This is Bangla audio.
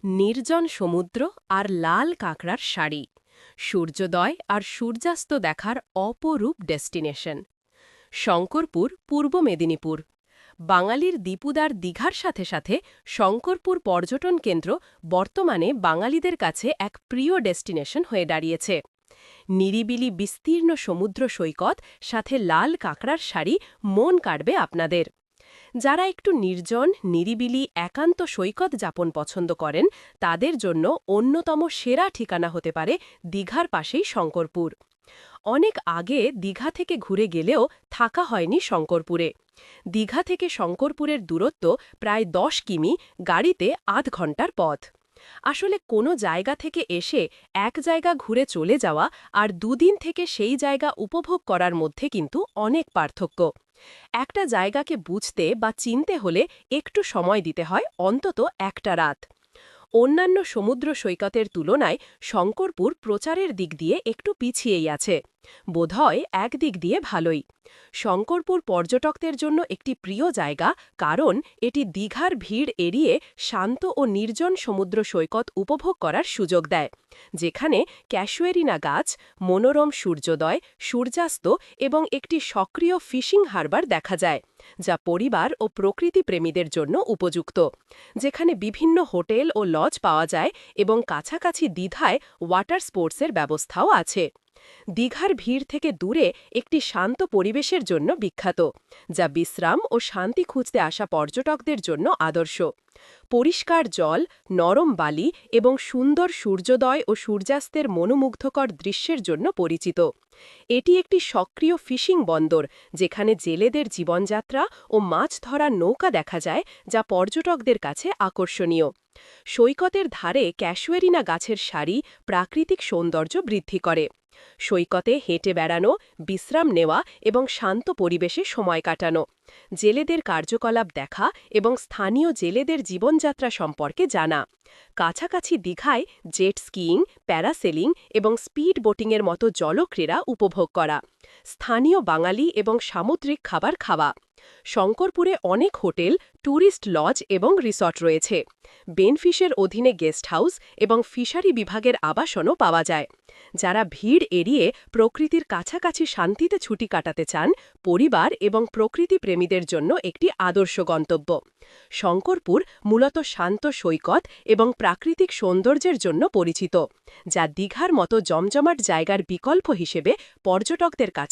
নির্জন সমুদ্র আর লাল কাঁকড়ার শাড়ি, সূর্যোদয় আর সূর্যাস্ত দেখার অপরূপ ডেস্টিনেশন। শঙ্করপুর, পূর্ব মেদিনীপুর। বাঙালির দীপুদার দীঘার সাথে সাথে শঙ্করপুর পর্যটন কেন্দ্র বর্তমানে বাঙালিদের কাছে এক প্রিয় ডেস্টিনেশন হয়ে দাঁড়িয়েছে। নিরিবিলি বিস্তীর্ণ সমুদ্র সৈকত সাথে লাল কাঁকড়ার শাড়ি মন কাড়বে আপনাদের। যারা একটু নির্জন, নিরিবিলি, একান্ত সৈকত যাপন পছন্দ করেন, তাদের জন্য অন্যতম সেরা ঠিকানা হতে পারে দীঘার পাশেই শঙ্করপুর। অনেক আগে দীঘা থেকে ঘুরে গেলেও থাকা হয়নি শঙ্করপুরে। দীঘা থেকে শঙ্করপুরের দূরত্ব প্রায় 10 কিমি, গাড়িতে আধ ঘন্টার পথ। আসলে কোনো জায়গা থেকে এসে এক জায়গা ঘুরে চলে যাওয়া আর দুদিন থেকে সেই জায়গা উপভোগ করার মধ্যে কিন্তু অনেক পার্থক্য। একটা জায়গাকে বুঝতে বা চিনতে হলে একটু সময় দিতে হয়, অন্তত একটা রাত। অন্যান্য সমুদ্র সৈকতের তুলনায় শঙ্করপুর প্রচারের দিক দিয়ে একটু পিছিয়েই আছে। বোধহয় একদিক দিয়ে ভালোই। শঙ্করপুর পর্যটকদের জন্য একটি প্রিয় জায়গা, কারণ এটি দীঘার ভিড় এড়িয়ে শান্ত ও নির্জন সমুদ্র সৈকত উপভোগ করার সুযোগ দেয়, যেখানে ক্যাসুয়েরিনা গাছ, মনোরম সূর্যোদয়, সূর্যাস্ত এবং একটি সক্রিয় ফিশিং হারবার দেখা যায়, যা পরিবার ও প্রকৃতি প্রেমীদের জন্য উপযুক্ত। যেখানে বিভিন্ন হোটেল ও লজ পাওয়া যায় এবং কাছাকাছি দ্বিধায় ওয়াটার স্পোর্টসের ব্যবস্থাও আছে। দীঘার ভিড় থেকে দূরে একটি শান্ত পরিবেশের জন্য বিখ্যাত, যা বিশ্রাম ও শান্তি খুঁজতে আসা পর্যটকদের জন্য আদর্শ। পরিষ্কার জল, নরম বালি এবং সুন্দর সূর্যোদয় ও সূর্যাস্তের মনোমুগ্ধকর দৃশ্যের জন্য পরিচিত। এটি একটি সক্রিয় ফিশিং বন্দর, যেখানে জেলেদের জীবনযাত্রা ও মাছ ধরার নৌকা দেখা যায়, যা পর্যটকদের কাছে আকর্ষণীয়। সৈকতের ধারে ক্যাসুয়েরিনা গাছের সারি প্রাকৃতিক সৌন্দর্য বৃদ্ধি করে। সৈকতে হেঁটে বেড়ানো, বিশ্রাম নেওয়া এবং শান্ত পরিবেশে সময় কাটানো, জেলেদের কার্যকলাপ দেখা এবং স্থানীয় জেলেদের জীবনযাত্রা সম্পর্কে জানা। কাছাকাছি দীঘায় জেট স্কিইং, প্যারাসেলিং এবং স্পিড বোটিংয়ের মতো জলক্রীড়া উপভোগ করা। স্থানীয় বাঙালি এবং সামুদ্রিক খাবার খাওয়া। শঙ্করপুরে অনেক হোটেল, ট্যুরিস্ট লজ এবং রিসর্ট রয়েছে। বেনফিশের অধীনে গেস্ট হাউস এবং ফিশারি বিভাগের আবাসনও পাওয়া যায়। যারা ভিড় এড়িয়ে প্রকৃতির কাছাকাছি শান্তিতে ছুটি কাটাতে চান, পরিবার এবং প্রকৃতি প্রেমীদের জন্য একটি আদর্শ গন্তব্য। শঙ্করপুর মূলত শান্ত সৈকত এবং প্রাকৃতিক সৌন্দর্যের জন্য পরিচিত, যা দীঘার মতো জমজমাট জায়গার বিকল্প হিসেবে পর্যটকদের কাছে